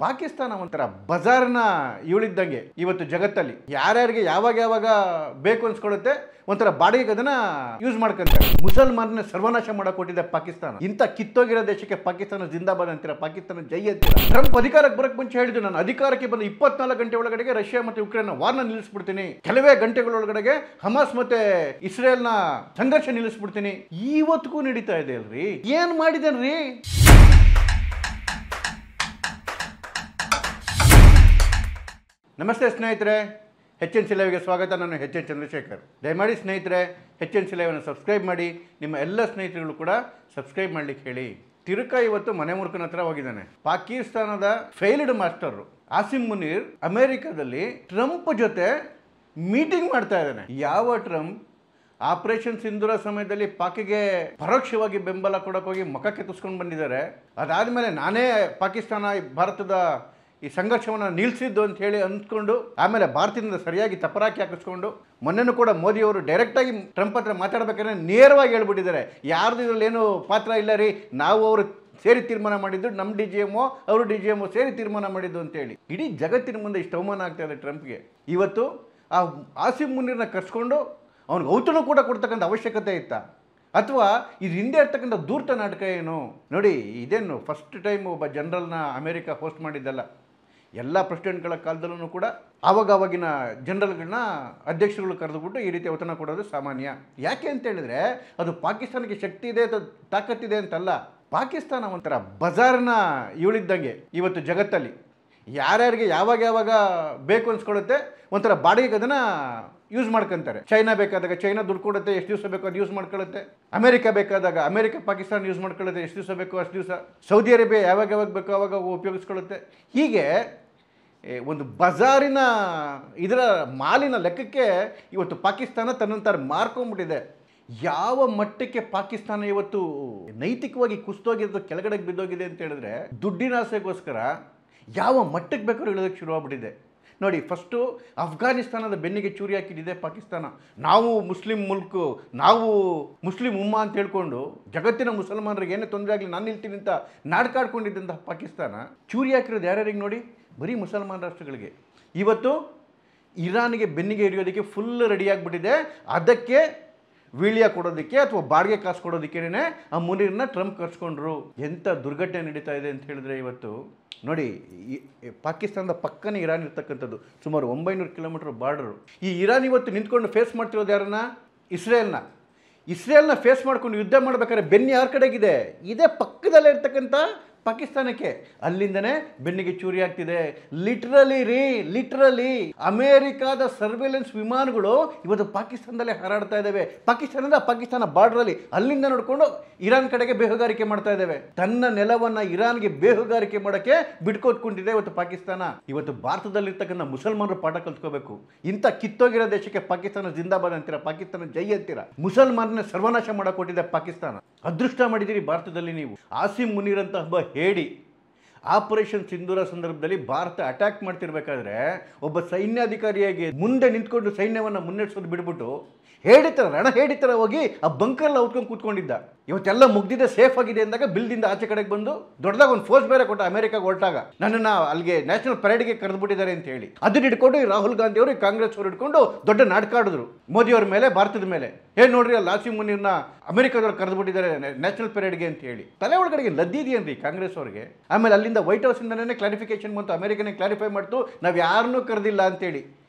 ಪಾಕಿಸ್ತಾನ ಒಂಥರ ಬಜಾರ್ನ ಇವಳಿದ್ದಂಗೆ ಇವತ್ತು ಜಗತ್ತಲ್ಲಿ ಯಾರ್ಯಾರಿಗೆ ಯಾವಾಗ ಬೇಕು ಅನ್ಸ್ಕೊಳ್ಳುತ್ತೆ ಒಂಥರ ಬಾಡಿಗೆ ಅದನ್ನ ಯೂಸ್ ಮಾಡ್ಕೊಂತಾರೆ. ಮುಸಲ್ಮಾನನ ಸರ್ವನಾಶ ಮಾಡಕ್ ಕೊಟ್ಟಿದೆ ಪಾಕಿಸ್ತಾನ. ಇಂಥ ಕಿತ್ತೋಗಿರೋ ದೇಶಕ್ಕೆ ಪಾಕಿಸ್ತಾನ ಜಿಂದಾಬಾದ್ ಅಂತೀರ, ಪಾಕಿಸ್ತಾನ ಜೈ ಅಂತೀರ. ಟ್ರಂಪ್ ಅಧಿಕಾರಕ್ಕೆ ಬರಕ್ ಮುಂಚೆ ಹೇಳಿದ್ದು, ನಾನು ಅಧಿಕಾರಕ್ಕೆ ಬಂದ 24 ಗಂಟೆ ಒಳಗಡೆಗೆ ರಷ್ಯಾ ಮತ್ತು ಯುಕ್ರೇನ್ ವಾರ್ನ ನಿಲ್ಲಿಸ್ಬಿಡ್ತೀನಿ, ಕೆಲವೇ ಗಂಟೆಗಳೊಳಗಡೆಗೆ ಹಮಾಸ್ ಮತ್ತೆ ಇಸ್ರೇಲ್ನ ಸಂಘರ್ಷ ನಿಲ್ಲಿಸ್ಬಿಡ್ತೀನಿ. ಇವತ್ತಿಗೂ ನಡೀತಾ ಇದೆ ಅಲ್ರಿ. ಏನ್ ಮಾಡಿದೇನ್ರಿ? ನಮಸ್ತೆ ಸ್ನೇಹಿತರೆ, HNC ಲೈವ್ಗೆ ಸ್ವಾಗತ. ನಾನು HN ಚಂದ್ರಶೇಖರ್. ದಯಮಾಡಿ ಸ್ನೇಹಿತರೆ HNC ಲೈವ್ನ ಸಬ್ಸ್ಕ್ರೈಬ್ ಮಾಡಿ. ನಿಮ್ಮ ಎಲ್ಲ ಸ್ನೇಹಿತರುಗಳು ಕೂಡ ಸಬ್ಸ್ಕ್ರೈಬ್ ಮಾಡ್ಲಿಕ್ಕೆ ಹೇಳಿ. ತಿರುಕ ಇವತ್ತು ಮನೆ ಮುರುಕನ ಹತ್ರ ಹೋಗಿದ್ದಾನೆ. ಪಾಕಿಸ್ತಾನದ ಫೇಲ್ಡ್ ಮಾಸ್ಟರ್ ಆಸಿಮ್ ಮುನೀರ್ ಅಮೆರಿಕದಲ್ಲಿ ಟ್ರಂಪ್ ಜೊತೆ ಮೀಟಿಂಗ್ ಮಾಡ್ತಾ ಇದ್ದಾನೆ. ಯಾವ ಟ್ರಂಪ್ ಆಪರೇಷನ್ ಸಿಂಧೂರ ಸಮಯದಲ್ಲಿ ಪಾಕಿಗೆ ಪರೋಕ್ಷವಾಗಿ ಬೆಂಬಲ ಕೊಡಕ್ಕೆ ಹೋಗಿ ಮುಖಕ್ಕೆ ತುಸ್ಕೊಂಡು ಬಂದಿದ್ದಾರೆ. ಅದಾದಮೇಲೆ ನಾನೇ ಪಾಕಿಸ್ತಾನ ಭಾರತದ ಈ ಸಂಘರ್ಷವನ್ನು ನಿಲ್ಲಿಸಿದ್ದು ಅಂತ ಹೇಳಿ ಅಂದ್ಕೊಂಡು ಆಮೇಲೆ ಭಾರತದಿಂದ ಸರಿಯಾಗಿ ತಪರಾಕಿ ಹಾಕಿಸ್ಕೊಂಡು ಮೊನ್ನೆನೂ ಕೂಡ ಮೋದಿಯವರು ಡೈರೆಕ್ಟಾಗಿ ಟ್ರಂಪ್ ಹತ್ರ ಮಾತಾಡಬೇಕಾದ್ರೆ ನೇರವಾಗಿ ಹೇಳ್ಬಿಟ್ಟಿದ್ದಾರೆ, ಯಾರ್ದು ಇದರಲ್ಲಿ ಏನು ಪಾತ್ರ ಇಲ್ಲ ರೀ, ನಾವು ಅವರು ಸೇರಿ ತೀರ್ಮಾನ ಮಾಡಿದ್ದು, ನಮ್ಮ DGMO ಅವರು DGMO ಸೇರಿ ತೀರ್ಮಾನ ಮಾಡಿದ್ದು ಅಂತೇಳಿ ಇಡೀ ಜಗತ್ತಿನ ಮುಂದೆ ಇಷ್ಟು ಅವಮಾನ ಆಗ್ತಾ ಇದೆ ಟ್ರಂಪ್ಗೆ. ಇವತ್ತು ಆ ಆಸಿಮ್ ಮುನೀರ್ನ ಕರ್ಸ್ಕೊಂಡು ಅವ್ನಿಗೆ ಔತಣ ಕೂಡ ಕೊಡ್ತಕ್ಕಂಥ ಅವಶ್ಯಕತೆ ಇತ್ತಾ, ಅಥವಾ ಇದು ಹಿಂದೆ ಇರ್ತಕ್ಕಂಥ ಧೂರ್ತ ನಾಟಕ ಏನು? ನೋಡಿ, ಇದೇನು ಫಸ್ಟ್ ಟೈಮ್ ಒಬ್ಬ ಜನರಲ್ನ ಅಮೆರಿಕ ಹೋಸ್ಟ್ ಮಾಡಿದ್ದಲ್ಲ. ಎಲ್ಲ ಪ್ರೆಸಿಡೆಂಟ್ಗಳ ಕಾಲದಲ್ಲೂ ಕೂಡ ಆವಾಗಿನ ಜನರಲ್ಗಳನ್ನ ಅಧ್ಯಕ್ಷರುಗಳು ಕರೆದುಬಿಟ್ಟು ಈ ರೀತಿ ಔತಣ ಕೊಡೋದು ಸಾಮಾನ್ಯ. ಯಾಕೆ ಅಂತ ಹೇಳಿದ್ರೆ ಅದು ಪಾಕಿಸ್ತಾನಕ್ಕೆ ಶಕ್ತಿ ಇದೆ ಅಥವಾ ತಾಕತ್ತಿದೆ ಅಂತಲ್ಲ. ಪಾಕಿಸ್ತಾನ ಒಂಥರ ಬಜಾರ್ನ ಇವಳಿದ್ದಂಗೆ ಇವತ್ತು ಜಗತ್ತಲ್ಲಿ ಯಾರ್ಯಾರಿಗೆ ಯಾವಾಗ ಬೇಕು ಅನ್ಸ್ಕೊಳ್ಳುತ್ತೆ ಒಂಥರ ಬಾಡಿಗೆ ಅದನ್ನು ಯೂಸ್ ಮಾಡ್ಕೊತಾರೆ. ಚೈನಾ ಬೇಕಾದಾಗ ಚೈನಾ ದುಡ್ಡು ಕೊಡುತ್ತೆ, ಎಷ್ಟು ದಿವಸ ಬೇಕೋ ಅದು ಯೂಸ್ ಮಾಡ್ಕೊಳ್ಳುತ್ತೆ. ಅಮೆರಿಕ ಬೇಕಾದಾಗ ಅಮೆರಿಕ ಪಾಕಿಸ್ತಾನ ಯೂಸ್ ಮಾಡ್ಕೊಳ್ಳುತ್ತೆ, ಎಷ್ಟು ದಿವಸ ಬೇಕೋ ಅಷ್ಟು ದಿವಸ. ಸೌದಿ ಅರೇಬಿಯಾ ಯಾವಾಗ ಬೇಕೋ ಆವಾಗ ಉಪಯೋಗಿಸ್ಕೊಳ್ಳುತ್ತೆ. ಹೀಗೆ ಒಂದು ಬಜಾರಿನ ಇದರ ಮಾಲಿನ ಲೆಕ್ಕಕ್ಕೆ ಇವತ್ತು ಪಾಕಿಸ್ತಾನ ತನ್ನಂತಾರೆ ಮಾರ್ಕೊಂಡ್ಬಿಟ್ಟಿದೆ. ಯಾವ ಮಟ್ಟಕ್ಕೆ ಪಾಕಿಸ್ತಾನ ಇವತ್ತು ನೈತಿಕವಾಗಿ ಕುಸ್ತೋಗಿದ್ದು, ಕೆಳಗಡೆಗೆ ಬಿದ್ದೋಗಿದೆ ಅಂತ ಹೇಳಿದ್ರೆ ದುಡ್ಡಿನ ಆಸೆಗೋಸ್ಕರ ಯಾವ ಮಟ್ಟಕ್ಕೆ ಬೇಕಾದ್ರೂ ಇಳೋದಕ್ಕೆ ಶುರುವಾಗ್ಬಿಟ್ಟಿದೆ. ನೋಡಿ, ಫಸ್ಟು ಅಫ್ಘಾನಿಸ್ತಾನದ ಬೆನ್ನಿಗೆ ಚೂರಿ ಹಾಕಿಟ್ಟಿದೆ ಪಾಕಿಸ್ತಾನ. ನಾವು ಮುಸ್ಲಿಂ ಮುಲ್ಕು, ನಾವು ಮುಸ್ಲಿಂ ಉಮ್ಮಾ ಅಂತ ಹೇಳ್ಕೊಂಡು ಜಗತ್ತಿನ ಮುಸಲ್ಮಾನರಿಗೆ ಏನೇ ತೊಂದರೆ ಆಗಲಿ ನಾನು ನಿಲ್ತೀನಿ ಅಂತ ನಾಡ್ಕಾಡ್ಕೊಂಡಿದ್ದಂತಹ ಪಾಕಿಸ್ತಾನ ಚೂರಿ ಹಾಕಿರೋದು ಯಾರ್ಯಾರಿಗೆ ನೋಡಿ? ಬರೀ ಮುಸಲ್ಮಾನ ರಾಷ್ಟ್ರಗಳಿಗೆ. ಇವತ್ತು ಇರಾನಿಗೆ ಬೆನ್ನಿಗೆ ಹಿಡಿಯೋದಕ್ಕೆ ಫುಲ್ ರೆಡಿಯಾಗಿಬಿಟ್ಟಿದೆ. ಅದಕ್ಕೆ ವೀಳ್ಯ ಕೊಡೋದಕ್ಕೆ ಅಥವಾ ಬಾಡಿಗೆ ಕಾಸು ಕೊಡೋದಕ್ಕೇನೆ ಆ ಮುನೀರ್ನ ಟ್ರಂಪ್ ಕರ್ಸ್ಕೊಂಡ್ರು. ಎಂಥ ದುರ್ಘಟನೆ ನಡೀತಾ ಇದೆ ಅಂತ ಹೇಳಿದ್ರೆ ಇವತ್ತು ನೋಡಿ, ಪಾಕಿಸ್ತಾನದ ಪಕ್ಕನೇ ಇರಾನ್ ಇರ್ತಕ್ಕಂಥದ್ದು, ಸುಮಾರು 900 ಕಿಲೋಮೀಟರ್ ಬಾರ್ಡರು. ಈ ಇರಾನ್ ಇವತ್ತು ನಿಂತ್ಕೊಂಡು ಫೇಸ್ ಮಾಡ್ತಿರೋದು ಯಾರನ್ನ? ಇಸ್ರೇಲ್ನ ಫೇಸ್ ಮಾಡ್ಕೊಂಡು ಯುದ್ಧ ಮಾಡ್ಬೇಕಾದ್ರೆ ಬೆನ್ನಿ ಯಾರ ಕಡೆಗಿದೆ? ಇದೇ ಪಕ್ಕದಲ್ಲೇ ಇರ್ತಕ್ಕಂಥ ಪಾಕಿಸ್ತಾನಕ್ಕೆ. ಅಲ್ಲಿಂದನೇ ಬೆನ್ನಿಗೆ ಚೂರಿ ಆಗ್ತಿದೆ. ಲಿಟ್ರಲಿ ಅಮೆರಿಕಾದ ಸರ್ವೇಲೆನ್ಸ್ ವಿಮಾನಗಳು ಇವತ್ತು ಪಾಕಿಸ್ತಾನದಲ್ಲೇ ಹಾರಾಡ್ತಾ ಇದ್ದಾವೆ. ಪಾಕಿಸ್ತಾನ ಬಾರ್ಡರಲ್ಲಿ ಅಲ್ಲಿಂದ ನೋಡಿಕೊಂಡು ಇರಾನ್ ಕಡೆಗೆ ಬೇಹುಗಾರಿಕೆ ಮಾಡ್ತಾ ಇದ್ದಾವೆ. ತನ್ನ ನೆಲವನ್ನ ಇರಾನ್ಗೆ ಬೇಹುಗಾರಿಕೆ ಮಾಡೋಕ್ಕೆ ಬಿಟ್ಕೊಟ್ಕೊಂಡಿದೆ ಇವತ್ತು ಪಾಕಿಸ್ತಾನ. ಇವತ್ತು ಭಾರತದಲ್ಲಿರ್ತಕ್ಕಂಥ ಮುಸಲ್ಮಾನರು ಪಾಠ ಕಲ್ತ್ಕೋಬೇಕು. ಇಂಥ ಕಿತ್ತೋಗಿರೋ ದೇಶಕ್ಕೆ ಪಾಕಿಸ್ತಾನ ಜಿಂದಾಬಾದ್ ಅಂತೀರ, ಪಾಕಿಸ್ತಾನ ಜೈ ಅಂತೀರ. ಮುಸಲ್ಮಾನನ ಸರ್ವನಾಶ ಮಾಡಕ್ ಕೊಟ್ಟಿದೆ ಪಾಕಿಸ್ತಾನ. ಅದೃಷ್ಟ ಮಾಡಿದಿರಿ ಭಾರತದಲ್ಲಿ ನೀವು. ಆಸಿಮ್ ಮುನೀರ್ ಅಂತ ಒಬ್ಬ ಹೇಳಿ ಆಪರೇಷನ್ ಸಿಂಧೂರ ಸಂದರ್ಭದಲ್ಲಿ ಭಾರತ ಅಟ್ಯಾಕ್ ಮಾಡ್ತಿರ್ಬೇಕಾದ್ರೆ ಒಬ್ಬ ಸೈನ್ಯಾಧಿಕಾರಿಯಾಗಿ ಮುಂದೆ ನಿಂತ್ಕೊಂಡು ಸೈನ್ಯವನ್ನು ಮುನ್ನಡೆಸೋದು ಬಿಡ್ಬಿಟ್ಟು ರಣ ಹೇಡಿತರ ಹೋಗಿ ಆ ಬಂಕರ್ಲ್ಲ ಉತ್ಕೊಂಡು ಕೂತ್ಕೊಂಡಿದ್ದ. ಇವತ್ತೆಲ್ಲ ಮುಗ್ದಿದೆ, ಸೇಫ್ ಆಗಿದೆ ಅಂದಾಗ ಬಿಲ್ದಿಂದ ಆಚೆ ಕಡೆಗೆ ಬಂದು ದೊಡ್ಡದಾಗ ಒಂದು ಫೋರ್ಸ್ ಬೇರೆ ಕೊಟ್ಟ ಅಮೆರಿಕಾಗೆ ಹೊರಟಾಗ, ನನ್ನನ್ನು ಅಲ್ಲಿಗೆ ನ್ಯಾಷನಲ್ ಪರೇಡ್ಗೆ ಕರೆದುಬಿಟ್ಟಿದ್ದಾರೆ ಅಂತ ಹೇಳಿ. ಅದನ್ನ ಹಿಡ್ಕೊಂಡು ರಾಹುಲ್ ಗಾಂಧಿ ಅವರು ಕಾಂಗ್ರೆಸ್ ಅವರು ಹಿಡ್ಕೊಂಡು ದೊಡ್ಡ ನಾಟಕಾಡಿದ್ರು ಮೋದಿಯವ್ರ ಮೇಲೆ, ಭಾರತದ ಮೇಲೆ. ಏನ್ ನೋಡ್ರಿ, ಅಲ್ಲಿ ಆಸಿಮ್ ಮುನೀರ್ನ ಅಮೆರಿಕದವ್ರು ಕರೆದುಬಿಟ್ಟಿದ್ದಾರೆ ನ್ಯಾಷನಲ್ ಪರೇಡ್ಗೆ ಅಂತ ಹೇಳಿ. ತಲೆ ಒಳಗಡೆಗೆ ಲದ್ದಿದೆಯೇನ್ರಿ ಕಾಂಗ್ರೆಸ್ ಅವ್ರಿಗೆ? ಆಮೇಲೆ ಅಲ್ಲಿಂದ ವೈಟ್ ಹೌಸ್ ಇಂದನೇ ಕ್ಲಾರಿಫಿಕೇಶನ್ ಬಂತು, ಅಮೆರಿಕನೇ ಕ್ಲಾರಿಫೈ ಮಾಡ್ತು, ನಾವು ಯಾರನ್ನೂ ಕರೆದಿಲ್ಲ ಅಂತೇಳಿ.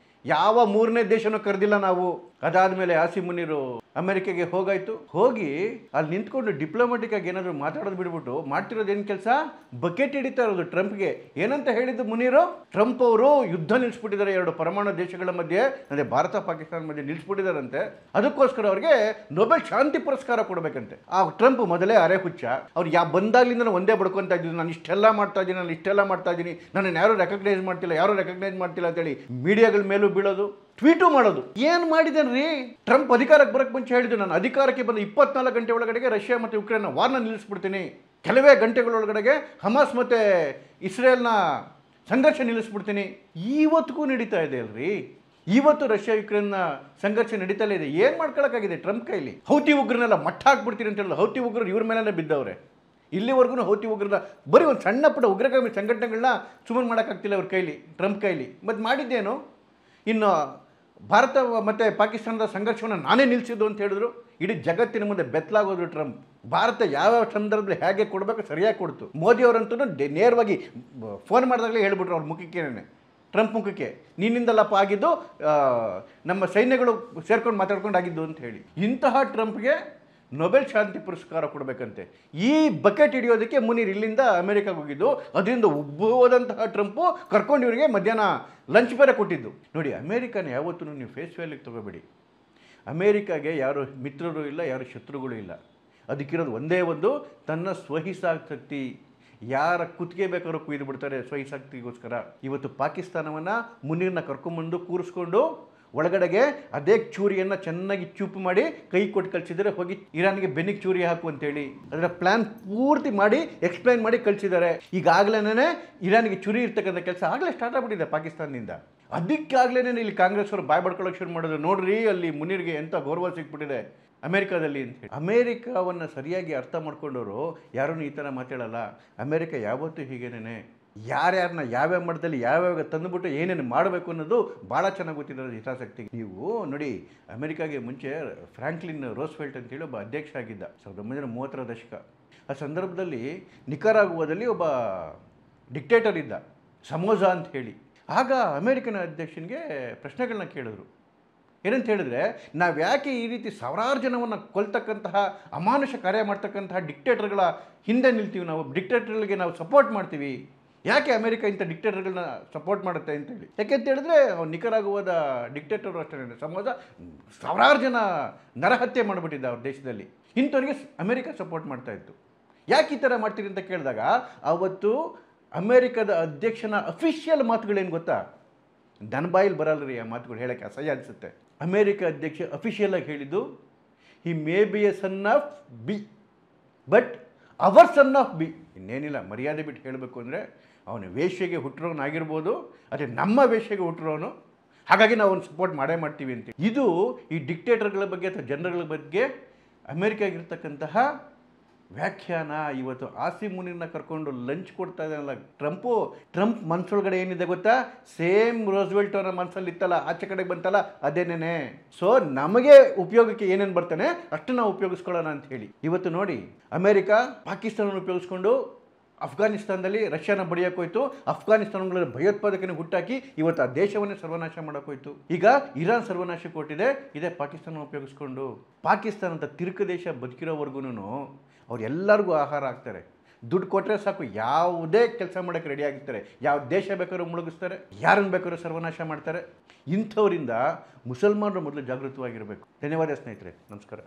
ಯಾವ 3ನೇ ದೇಶನೂ ಕರೆದಿಲ್ಲ ನಾವು. ಅದಾದ್ಮೇಲೆ ಆಸಿಮ್ ಮುನೀರು ಅಮೆರಿಕೆಗೆ ಹೋಗಿ ಅಲ್ಲಿ ನಿಂತ್ಕೊಂಡು ಡಿಪ್ಲೊಮ್ಯಾಟಿಕ್ ಆಗಿ ಏನಾದರೂ ಮಾತಾಡೋದು ಬಿಡ್ಬಿಟ್ಟು ಮಾಡ್ತಿರೋದು ಏನು ಕೆಲಸ? ಬಕೆಟ್ ಹಿಡಿತಾ ಇರೋದು ಟ್ರಂಪ್ಗೆ. ಏನಂತ ಹೇಳಿದ್ದು ಮುನೀರು? ಟ್ರಂಪ್ ಅವರು ಯುದ್ಧ ನಿಲ್ಲಿಸ್ಬಿಟ್ಟಿದ್ದಾರೆ, 2 ಪರಮಾಣು ದೇಶಗಳ ಮಧ್ಯೆ, ಅಂದರೆ ಭಾರತ ಪಾಕಿಸ್ತಾನ ಮಧ್ಯೆ ನಿಲ್ಲಿಸ್ಬಿಟ್ಟಿದ್ದಾರಂತೆ. ಅದಕ್ಕೋಸ್ಕರ ಅವ್ರಿಗೆ ನೊಬೆಲ್ ಶಾಂತಿ ಪುರಸ್ಕಾರ ಕೊಡಬೇಕಂತೆ. ಆ ಟ್ರಂಪ್ ಮೊದಲೇ ಅರೆ ಹುಚ್ಚ. ಅವ್ರು ಬಂದಾಗ್ಲಿಂದ ಒಂದೇ ಬಡ್ಕೊತಾ ಇದ್ದು, ನಾನು ಇಷ್ಟೆಲ್ಲ ಮಾಡ್ತಾ ಇದ್ದೀನಿ, ನನ್ನನ್ನು ಯಾರೂ ರೆಕಗ್ನೈಸ್ ಮಾಡ್ತಿಲ್ಲ ಅಂತೇಳಿ ಮೀಡಿಯಾಗಳ ಮೇಲೂ ಬೀಳೋದು, ಟ್ವೀಟು ಮಾಡೋದು. ಏನು ಮಾಡಿದೇನ್ರಿ? ಟ್ರಂಪ್ ಅಧಿಕಾರಕ್ಕೆ ಬರಕ್ಕೆ ಮುಂಚೆ ಹೇಳಿದ್ದು, ನಾನು ಅಧಿಕಾರಕ್ಕೆ ಬಂದ 24 ಗಂಟೆ ಒಳಗಡೆಗೆ ರಷ್ಯಾ ಮತ್ತು ಯುಕ್ರೇನ್ ವಾರ್ನ ನಿಲ್ಲಿಸ್ಬಿಡ್ತೀನಿ, ಕೆಲವೇ ಗಂಟೆಗಳೊಳಗಡೆಗೆ ಹಮಾಸ್ ಮತ್ತು ಇಸ್ರೇಲ್ನ ಸಂಘರ್ಷ ನಿಲ್ಲಿಸ್ಬಿಡ್ತೀನಿ. ಇವತ್ತಿಗೂ ನಡೀತಾ ಇದೆ ಅಲ್ರಿ. ಇವತ್ತು ರಷ್ಯಾ ಯುಕ್ರೇನ್ನ ಸಂಘರ್ಷ ನಡೀತಲೇ ಇದೆ. ಏನು ಮಾಡ್ಕೊಳಕ್ಕಾಗಿದೆ ಟ್ರಂಪ್ ಕೈಲಿ? ಹೌತಿ ಉಗ್ರನೆಲ್ಲ ಮಟ್ಟ ಹಾಕ್ಬಿಡ್ತೀನಿ ಅಂತ ಹೇಳಿದ್ರು. ಹೌತಿ ಉಗ್ರರು ಇವ್ರ ಮೇಲೇ ಬಿದ್ದವ್ರೆ. ಇಲ್ಲಿವರೆಗೂ ಹೌತಿ ಉಗ್ರದ ಬರೀ ಒಂದು ಸಣ್ಣ ಪುಟ್ಟ ಉಗ್ರಗಾಮಿ ಸಂಘಟನೆಗಳನ್ನ ಸುಮ್ಮನೆ ಮಾಡೋಕ್ಕಾಗ್ತಿಲ್ಲ ಅವ್ರ ಕೈಲಿ, ಟ್ರಂಪ್ ಕೈಲಿ. ಮತ್ತು ಮಾಡಿದ್ದೇನು, ಇನ್ನು ಭಾರತ ಮತ್ತು ಪಾಕಿಸ್ತಾನದ ಸಂಘರ್ಷವನ್ನು ನಾನೇ ನಿಲ್ಲಿಸಿದ್ದು ಅಂತ ಹೇಳಿದ್ರು. ಇಡೀ ಜಗತ್ತಿನ ಮುಂದೆ ಬೆತ್ತಲಾಗೋದು ಟ್ರಂಪ್. ಭಾರತ ಯಾವ್ಯಾವ ಸಂದರ್ಭದಲ್ಲಿ ಹೇಗೆ ಕೊಡಬೇಕು ಸರಿಯಾಗಿ ಕೊಡ್ತು. ಮೋದಿಯವರಂತೂ ನೇರವಾಗಿ ಫೋನ್ ಮಾಡಿದಾಗಲೇ ಹೇಳ್ಬಿಟ್ರು ಅವ್ರ ಮುಖಕ್ಕೇನೆ, ಟ್ರಂಪ್ ಮುಖಕ್ಕೆ, ನಿನ್ನಿಂದಲ್ಲಪ್ಪ ಆಗಿದ್ದು, ನಮ್ಮ ಸೈನ್ಯಗಳು ಸೇರ್ಕೊಂಡು ಮಾತಾಡ್ಕೊಂಡು ಆಗಿದ್ದು ಅಂತ ಹೇಳಿ. ಇಂತಹ ಟ್ರಂಪ್ಗೆ ನೊಬೆಲ್ ಶಾಂತಿ ಪುರಸ್ಕಾರ ಕೊಡಬೇಕಂತೆ. ಈ ಬಕೆಟ್ ಹಿಡಿಯೋದಕ್ಕೆ ಮುನೀರ್ ಇಲ್ಲಿಂದ ಅಮೆರಿಕಾಗೆ ಹೋಗಿದ್ದು. ಅದರಿಂದ ಉಬ್ಬುವುದಂತಹ ಟ್ರಂಪು ಕರ್ಕೊಂಡು ಇವರಿಗೆ ಮಧ್ಯಾಹ್ನ ಲಂಚ್ ಬೇರೆ ಕೊಟ್ಟಿದ್ದು. ನೋಡಿ, ಅಮೇರಿಕಾನ ಯಾವತ್ತೂ ನೀವು ಫೇಸ್ ವ್ಯಾಲ್ಯೂಗೆ ತೊಗೋಬೇಡಿ. ಅಮೇರಿಕಾಗೆ ಯಾರು ಮಿತ್ರರು ಇಲ್ಲ, ಯಾರು ಶತ್ರುಗಳು ಇಲ್ಲ. ಅದಕ್ಕಿರೋದು ಒಂದೇ ಒಂದು, ತನ್ನ ಸ್ವಹಿತಾಸಕ್ತಿ. ಯಾರ ಕುತ್ತಿಗೆ ಬೇಕಾದ್ರೂ ಕುಯ್ದು ಬಿಡ್ತಾರೆ ಸ್ವಹಿತಾಸಕ್ತಿಗೋಸ್ಕರ. ಇವತ್ತು ಪಾಕಿಸ್ತಾನವನ್ನು ಮುನೀರ್ನ ಕರ್ಕೊಂಬಂದು ಕೂರಿಸ್ಕೊಂಡು ಒಳಗಡೆಗೆ ಅದೇ ಚೂರಿಯನ್ನು ಚೆನ್ನಾಗಿ ಚೂಪು ಮಾಡಿ ಕೈ ಕೊಟ್ಟು ಕಳಿಸಿದರೆ, ಹೋಗಿ ಇರಾನ್ಗೆ ಬೆನ್ನಿಗೆ ಚೂರಿ ಹಾಕು ಅಂತೇಳಿ ಅದರ ಪ್ಲ್ಯಾನ್ ಪೂರ್ತಿ ಮಾಡಿ ಎಕ್ಸ್ಪ್ಲೈನ್ ಮಾಡಿ ಕಳಿಸಿದ್ದಾರೆ. ಈಗಾಗಲೇ ಇರಾನ್ಗೆ ಚುರಿ ಇರ್ತಕ್ಕಂಥ ಕೆಲಸ ಆಗಲೇ ಸ್ಟಾರ್ಟ್ ಆಗಿಬಿಟ್ಟಿದೆ ಪಾಕಿಸ್ತಾನದಿಂದ. ಅದಕ್ಕಾಗಲೇ ಇಲ್ಲಿ ಕಾಂಗ್ರೆಸ್ ಅವರು ಬಾಯ್ ಬಡ್ಕೊಳ್ಳೋಕೆ ಶುರು ಮಾಡೋದು. ನೋಡ್ರಿ, ಅಲ್ಲಿ ಮುನೀರ್ಗೆ ಎಂಥ ಗೌರವ ಸಿಕ್ಬಿಟ್ಟಿದೆ ಅಮೇರಿಕಾದಲ್ಲಿ ಅಂತ ಹೇಳಿ. ಅಮೇರಿಕಾವನ್ನು ಸರಿಯಾಗಿ ಅರ್ಥ ಮಾಡ್ಕೊಂಡವರು ಯಾರನ್ನು ಈ ಥರ ಮಾತಾಡಲ್ಲ. ಅಮೇರಿಕ ಯಾವತ್ತೂ ಹೀಗೇನೆ, ಯಾರ್ಯಾರನ್ನ ಯಾವ್ಯಾವ ಮಟ್ಟದಲ್ಲಿ ಯಾವ್ಯಾವ ತಂದುಬಿಟ್ಟು ಏನೇನು ಮಾಡಬೇಕು ಅನ್ನೋದು ಭಾಳ ಚೆನ್ನಾಗಿ ಗೊತ್ತಿರೋದು ಹಿತಾಸಕ್ತಿ. ನೀವು ನೋಡಿ, ಅಮೆರಿಕಾಗೆ ಮುಂಚೆ ಫ್ರಾಂಕ್ಲಿನ್ ರೋಸ್ವೆಲ್ಟ್ ಅಂತೇಳಿ ಒಬ್ಬ ಅಧ್ಯಕ್ಷ ಆಗಿದ್ದ 1930ರ ದಶಕ. ಆ ಸಂದರ್ಭದಲ್ಲಿ ನಿಕರಾಗುವದಲ್ಲಿ ಒಬ್ಬ ಡಿಕ್ಟೇಟರ್ ಇದ್ದ, ಸಮೋಸಾ ಅಂತ ಹೇಳಿ. ಆಗ ಅಮೇರಿಕನ್ ಅಧ್ಯಕ್ಷನಿಗೆ ಪ್ರಶ್ನೆಗಳನ್ನ ಕೇಳಿದ್ರು. ಏನಂತ ಹೇಳಿದ್ರೆ, ನಾವು ಯಾಕೆ ಈ ರೀತಿ ಸಾವಿರಾರು ಜನವನ್ನು ಕೊಲ್ತಕ್ಕಂತಹ ಅಮಾನುಷ ಕಾರ್ಯ ಮಾಡ್ತಕ್ಕಂತಹ ಡಿಕ್ಟೇಟರ್ಗಳ ಹಿಂದೆ ನಿಲ್ತೀವಿ, ನಾವು ಡಿಕ್ಟೇಟರ್ಗಳಿಗೆ ನಾವು ಸಪೋರ್ಟ್ ಮಾಡ್ತೀವಿ, ಯಾಕೆ ಅಮೆರಿಕ ಇಂಥ ಡಿಕ್ಟೇಟರ್ಗಳನ್ನ ಸಪೋರ್ಟ್ ಮಾಡುತ್ತೆ ಅಂತೇಳಿ. ಯಾಕೆಂತ ಹೇಳಿದ್ರೆ, ನಿಕರಾಗುವದ ಡಿಕ್ಟೇಟರ್ ಅಷ್ಟೇ ಸಮಾಜ ಸಾವಿರಾರು ಜನ ನರಹತ್ಯೆ ಮಾಡಿಬಿಟ್ಟಿದ್ದ ಅವ್ರ ದೇಶದಲ್ಲಿ. ಇಂಥವ್ರಿಗೆ ಅಮೆರಿಕ ಸಪೋರ್ಟ್ ಮಾಡ್ತಾ ಇತ್ತು. ಯಾಕೆ ಈ ಥರ ಮಾಡ್ತೀರಿ ಅಂತ ಕೇಳಿದಾಗ, ಅವತ್ತು ಅಮೇರಿಕದ ಅಧ್ಯಕ್ಷನ ಅಫಿಷಿಯಲ್ ಮಾತುಗಳೇನು ಗೊತ್ತಾ? ನನ್ನ ಬಾಯಲ್ಲಿ ಬರಲ್ಲ ರೀ ಆ ಮಾತುಗಳು, ಹೇಳೋಕ್ಕೆ ಅಸಹ್ಯ ಅನಿಸುತ್ತೆ. ಅಮೇರಿಕ ಅಧ್ಯಕ್ಷ ಅಫಿಷಿಯಲಾಗಿ ಹೇಳಿದ್ದು, he may be a son of B but our son of B. ಇನ್ನೇನಿಲ್ಲ, ಮರ್ಯಾದೆ ಬಿಟ್ಟು ಹೇಳಬೇಕು ಅಂದರೆ, ಅವನು ವೇಶ್ಯೆಗೆ ಹುಟ್ಟಿರೋನಾಗಿರ್ಬೋದು, ಅದೇ ನಮ್ಮ ವೇಶ್ಯೆಗೆ ಹುಟ್ಟಿರೋನು, ಹಾಗಾಗಿ ನಾವು ಅವ್ನು ಸಪೋರ್ಟ್ ಮಾಡೇ ಮಾಡ್ತೀವಿ ಅಂತ. ಇದು ಈ ಡಿಕ್ಟೇಟರ್ಗಳ ಬಗ್ಗೆ ಅಥವಾ ಜನರುಗಳ ಬಗ್ಗೆ ಅಮೇರಿಕಾಗಿರ್ತಕ್ಕಂತಹ ವ್ಯಾಖ್ಯಾನ. ಇವತ್ತು ಆಸಿಮ್ ಮುನೀರ್ನ ಕರ್ಕೊಂಡು ಲಂಚ್ ಕೊಡ್ತಾ ಇದ್ದಾನಲ್ಲ ಟ್ರಂಪ್ ಮನಸ್ಸೊಳಗಡೆ ಏನಿದೆ ಗೊತ್ತಾ? ಸೇಮ್ ರೋಸ್ವೆಲ್ಟ್ ಅವರ ಮನಸ್ಸಲ್ಲಿ ಇತ್ತಲ್ಲ, ಆಚೆ ಕಡೆಗೆ ಬಂತಲ್ಲ, ಅದೇನೇನೆ. ಸೊ ನಮಗೆ ಉಪಯೋಗಕ್ಕೆ ಏನೇನು ಬರ್ತಾನೆ ಅಷ್ಟು ನಾವು ಉಪಯೋಗಿಸ್ಕೊಳ್ಳೋಣ ಅಂತ ಹೇಳಿ. ಇವತ್ತು ನೋಡಿ, ಅಮೇರಿಕ ಪಾಕಿಸ್ತಾನವನ್ನು ಉಪಯೋಗಿಸ್ಕೊಂಡು ಅಫ್ಘಾನಿಸ್ತಾನದಲ್ಲಿ ರಷ್ಯಾನ ಬಡಿಯೋಕ್ಕೋಯ್ತು. ಅಫ್ಘಾನಿಸ್ತಾನಗಳ ಭಯೋತ್ಪಾದಕನ ಹುಟ್ಟಾಕಿ ಇವತ್ತು ಆ ದೇಶವನ್ನೇ ಸರ್ವನಾಶ ಮಾಡೋಕ್ಕೋಯ್ತು. ಈಗ ಇರಾನ್ ಸರ್ವನಾಶ ಕೊಟ್ಟಿದೆ, ಇದೇ ಪಾಕಿಸ್ತಾನ ಉಪಯೋಗಿಸ್ಕೊಂಡು. ಪಾಕಿಸ್ತಾನ ಅಂತ ತಿರುಕು ದೇಶ ಬದುಕಿರೋವರೆಗೂ ಅವ್ರು ಎಲ್ಲರಿಗೂ ಆಹಾರ ಹಾಕ್ತಾರೆ. ದುಡ್ಡು ಕೊಟ್ಟರೆ ಸಾಕು, ಯಾವುದೇ ಕೆಲಸ ಮಾಡೋಕ್ಕೆ ರೆಡಿ ಆಗಿರ್ತಾರೆ. ಯಾವ ದೇಶ ಬೇಕಾದ್ರೂ ಮುಳುಗಿಸ್ತಾರೆ, ಯಾರನ್ನು ಬೇಕಾದ್ರೂ ಸರ್ವನಾಶ ಮಾಡ್ತಾರೆ. ಇಂಥವರಿಂದ ಮುಸಲ್ಮಾನರು ಮೊದಲು ಜಾಗೃತವಾಗಿರಬೇಕು. ಧನ್ಯವಾದ ಸ್ನೇಹಿತರೆ, ನಮಸ್ಕಾರ.